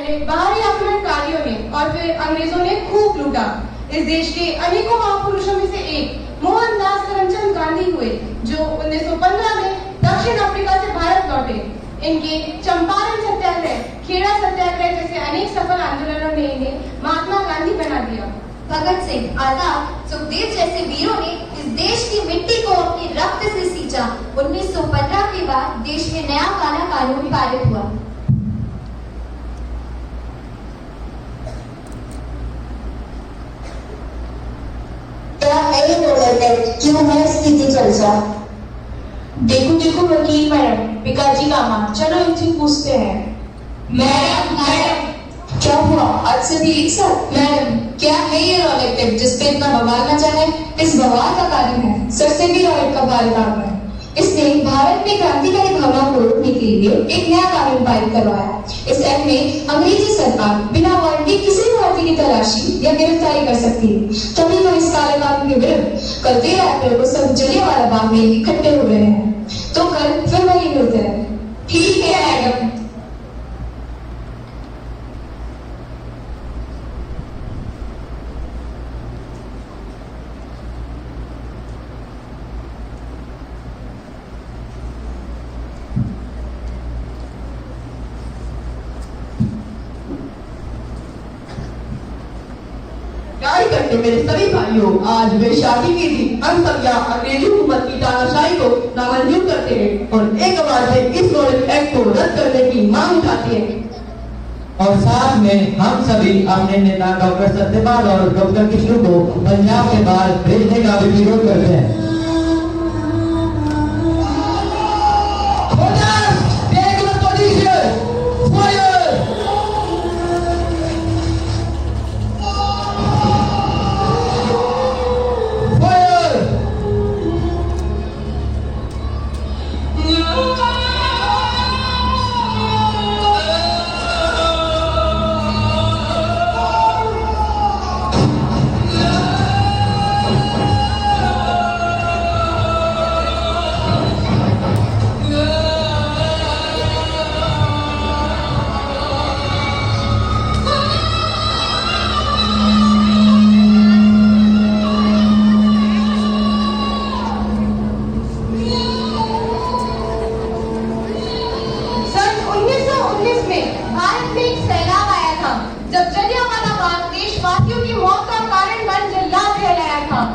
बाहरी आक्रमणकारियों ने और फिर अंग्रेजों ने खूब लूटा। इस देश के अनेकों महापुरुषों में से एक मोहनदास करमचंद गांधी हुए, जो 1915 में दक्षिण अफ्रीका से भारत लौटे। इनके चंपारण सत्याग्रह, खेड़ा सत्याग्रह जैसे अनेक सफल आंदोलनों ने इन्हें महात्मा गांधी बना दिया। भगत सिंह, आजाद, सुखदेव जैसे वीरों ने इस देश की मिट्टी को अपने रक्त से सींचा। 1915 के बाद देश में नया काला कानून पारित हुआ। क्यों है स्थिति चर्चा? देखो देखो वकील मैडम, पिताजी का मां, चलो इनसे पूछते हैं। मैडम क्या हुआ? आज से भी एक साथ? मैडम, क्या है ये रॉलेट टेप जिसपे इतना बवाल मचा है? इस बवाल का कारण है सर से भी रॉलेट का भारत आगमन है। इसने भारत में क्रांतिकारी भावनाओं को रोकने के लिए एक नया कानून पारित करवाया। इस एक्ट में अंग्रेजी सरकार बिना वारंटी किसी भी भारतीय की तलाशी या गिरफ्तारी कर सकती है। तभी तो इस काले कानून के विरुद्ध कल 13 अप्रैल को सब जलियांवाला बाग में इकट्ठे हो रहे हैं। तो कल फिर वही मिलते हैं। ठीक है मैडम। मेरे सभी भाइयों, आज वे शादी की थी। हम सब यहाँ अंग्रेजी हुकूमत की तानाशाही को नामंजूर करते हैं और एक बार से इस रॉलेट एक्ट को रद्द करने की मांग उठाते हैं। और साथ में हम सभी अपने नेता डॉक्टर सत्यपाल और डॉक्टर कृष्ण को पंजाब के बाहर भेजने का भी विरोध करते हैं।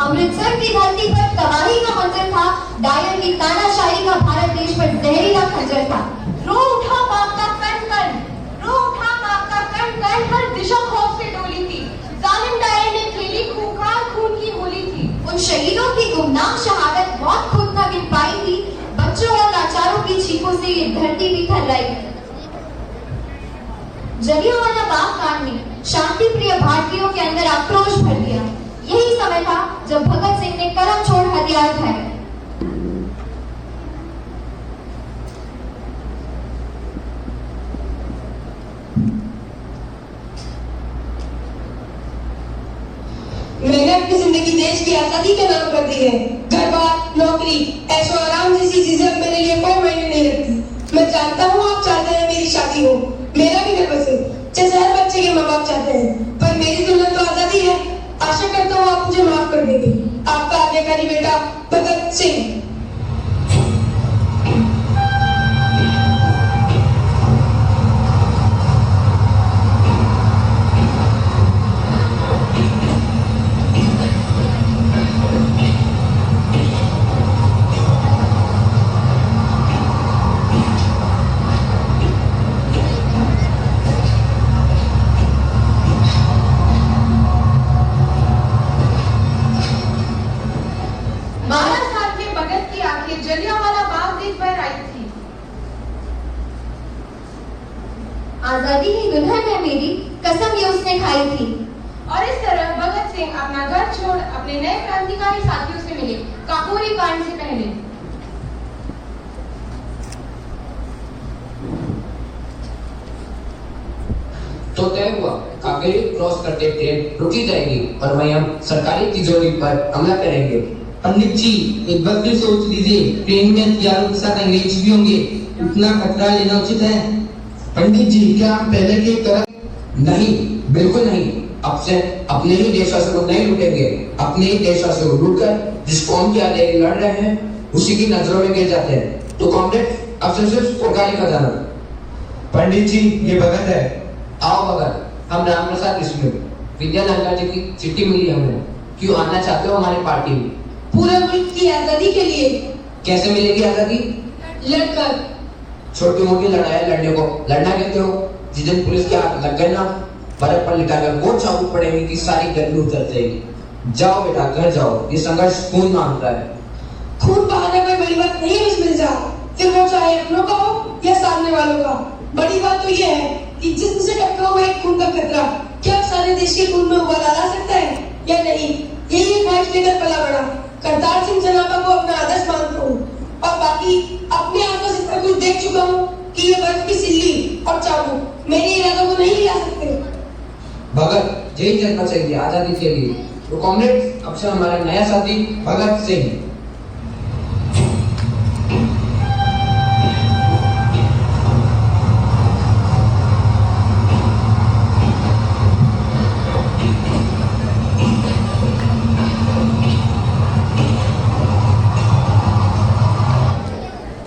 अमृतसर की धरती पर तबाही का मंजर था। डायर की तानाशाही का भारत देश पर जहरीला खंजर था। रो उठा बाप का कण कण, रो उठा बाप का कण कण, हर दिशा खौफ से डोली थी। जालिम डायर ने खेली खूंखार खून की होली थी। उन शहीदों की गुमनाम शहादत बहुत खुद न गिन पाई थी। बच्चों और लाचारों की चीखों से ये धरती भी थर्राई। जलियांवाला बाग कांड ने शांति प्रिय भारतीयों के अंदर आक्रोश भर दिया। यही समय था जब भगत सिंह ने कलम छोड़ हथियार उठाए। मैंने अपनी जिंदगी देश की आजादी के नाम कर दी है। घर बार, नौकरी, ऐशो आराम जैसी चीजें अब मेरे लिए कोई मायने नहीं रखती। मैं जानता हूँ आप चाहते हैं मेरी शादी हो, मेरा भी घर बसे, जैसे हर बच्चे के माँ बाप चाहते हैं। पर मेरी दुल्हन तो आजादी है। आशा करता हूँ आप मुझे माफ कर देंगे। आपका आज्ञाकारी बेटा भगत सिंह। आजादी ही दुल्हन है मेरी, कसम ये उसने खाई थी। और इस तरह भगत सिंह अपना घर छोड़ अपने नए क्रांतिकारी साथियों से मिले काकोरी कांड से पहले। तो तय हुआ, काकोरी क्रॉस करते ट्रेन रुकी जाएगी और वहीं हम सरकारी तिजोरी पर हमला करेंगे। पंडित जी, एक बार फिर सोच लीजिए, ट्रेन में हथियारों के साथ अंग्रेज भी होंगे, उतना खतरा लेना उचित है? पंडित जी, क्या हम पहले की तरह नहीं, बिल्कुल नहीं। अब से अपने ही देशवासियों को नहीं लूटेंगे। अपने ही देशवासियों को लूटकर जिस कौम की आजादी लड़ रहे हैं उसी की नजरों में गिर जाते हैं। तो कॉमरेड, अब से सिर्फ सरकारी खजाना। पंडित जी, ये भगत है। आओ भगत, हम राम प्रसाद बिस्मिल, विद्या लंका जी की चिट्ठी मिली हमें। क्यों आना चाहते हो हमारी पार्टी में? पूरे मुल्क की आजादी के लिए। कैसे मिलेगी आजादी? लड़कर। छोटी मोटी लड़ाई लड़ने को लड़ना कहते हो? जिस दिन पुलिस के हाथ लग गए ना, बर्फ पर लिटाकर वो चाबुक पड़ेगी कि सारी गर्मी उतर जाएगी। जाओ बेटा, घर जाओ। ये संघर्ष खून मांगता है। खून बहाना कोई बड़ी बात नहीं है बिस्मिल साहब, फिर वो चाहे अपनों का हो या सामने वालों का। बड़ी बात तो ये है कि जिसम से टपका हुआ एक खून का कतरा क्या सारे देश के खून में उबाल ला सकता है या नहीं। यही एक ख्वाहिश लेकर पला बड़ा। करतार सिंह जनाबा को अपना आदर्श मानता हूँ और बाकी अपने आंखों से इतना कुछ देख चुका हूँ कि ये बर्फ की सिल्ली और चाबुक मेरे इरादों को नहीं हिला सकते। भगत, यही करना चाहिए आजादी के लिए। तो कॉमरेड, अब से हमारा नया साथी भगत सिंह।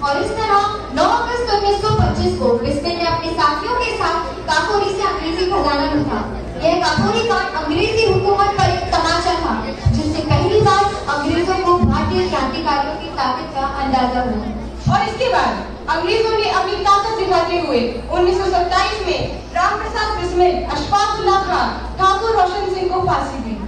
और इस तरह 9 अगस्त 1925 को बिस्मिल ने अपने साथियों के साथ काकोरी से अंग्रेजी खजाना लूटा। यह काकोरी कांड अंग्रेजी हुकूमत पर एक तमाचा था, जिससे पहली बार अंग्रेजों को भारतीय क्रांतिकारियों की ताकत का अंदाजा हुआ। और इसके बाद अंग्रेजों ने अपनी ताकत दिखाते हुए 1927 में राम प्रसाद बिस्मिल, अशफाक उल्लाह खान, ठाकुर रोशन सिंह को फांसी दी।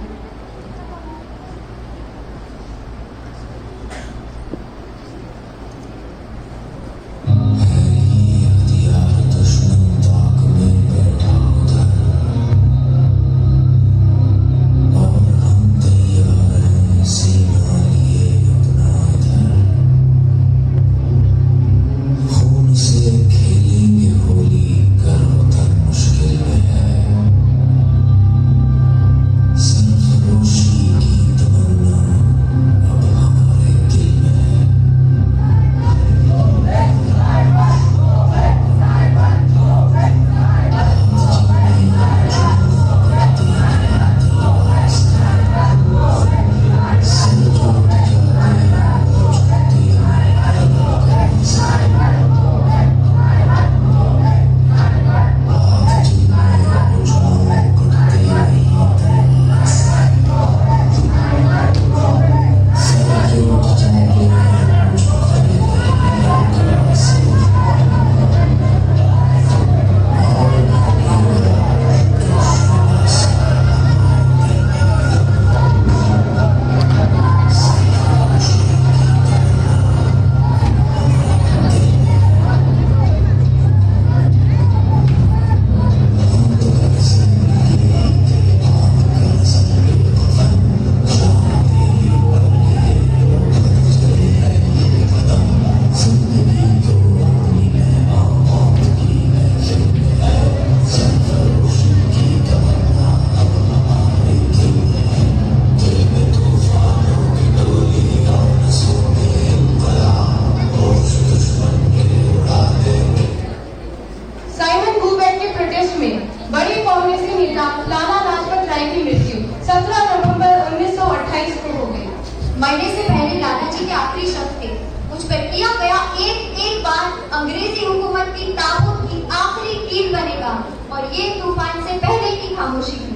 मरने से पहले लाला जी के आखिरी शब्द थे, मुझ पर किया गया एक एक बार अंग्रेजी हुकूमत की ताबूत की आखिरी कील बनेगा। और ये तूफान से पहले की खामोशी थी।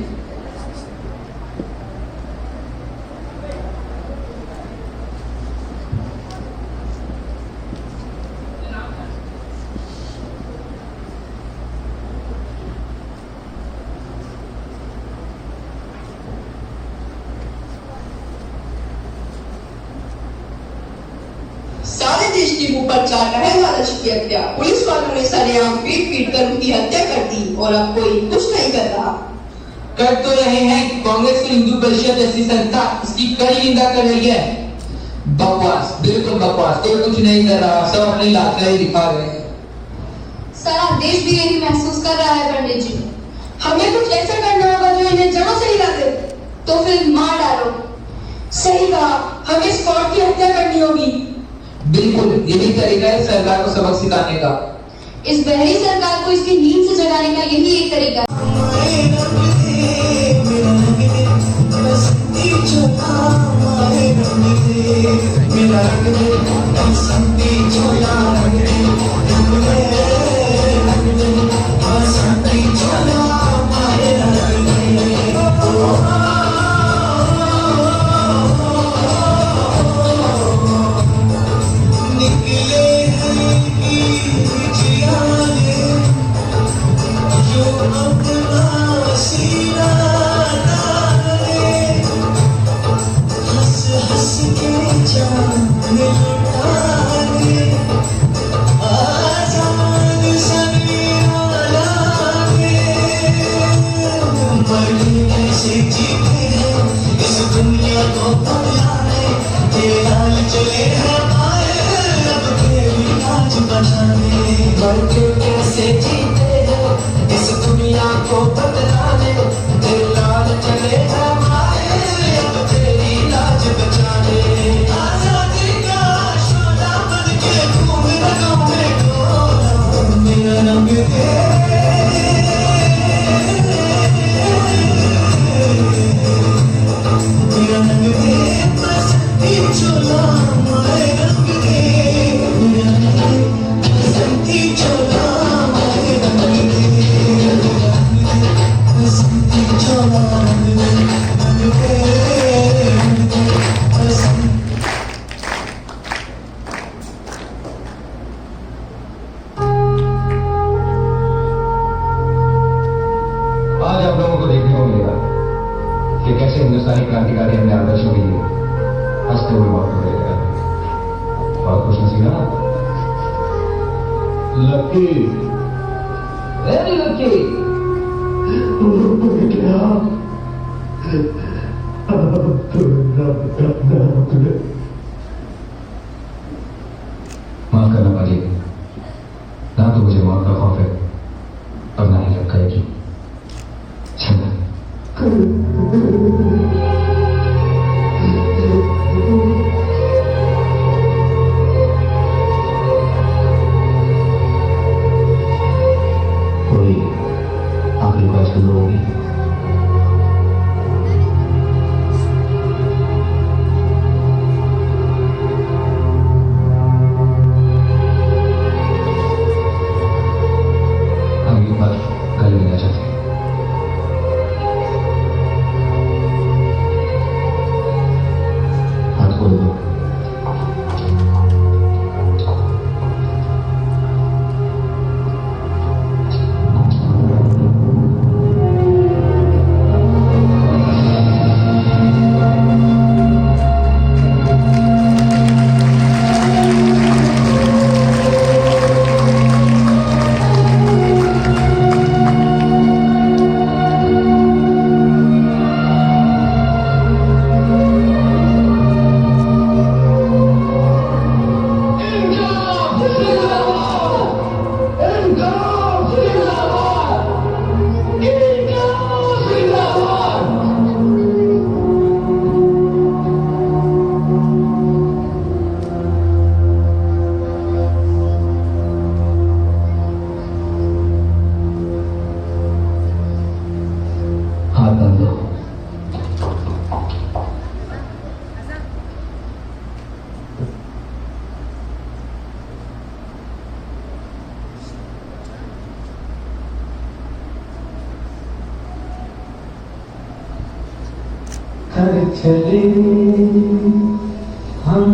सारे देश के ऊपर चार वाला की हत्या, पुलिस वालों ने सरेआम पीट कर उनकी हत्या कर दी और अब कोई कुछ नहीं कर रहा। कर तो रहे हैं कि कांग्रेस की हिंदू परिषद जैसी संस्था इसकी कड़ी निंदा कर रही है। बकवास, बिल्कुल बकवास। कोई कुछ नहीं कर रहा, सब अपनी लाचारी दिखा रहे हैं। सारा देश भी यही महसूस कर रहा है पंडित जी। हमें कुछ ऐसा करना होगा जो इन्हें जड़ों से हिला दे। तो फिर मार डालो। सही कहा, हमें स्कॉट की हत्या करनी होगी। बिल्कुल, यही तरीका है सरकार को सबक सिखाने का। इस बहरी सरकार को इसकी नींद से जगाने का यही एक तरीका है। आज आप लोगों को देखने को मिलेगा कि कैसे हिंदुस्तानी क्रांतिकारी अपने आदर्शों के लिए हंसते हुए मौत को देगा। बहुत खुश नसीब है ना? Lucky, very lucky. माफ करना पाजी, ना तो मुझे मौत का खौफ है और ना ही रखा है कि कोई आखिरी बात सुनो होगी। हम एक बार गले मिलना चाहते हैं। चले हम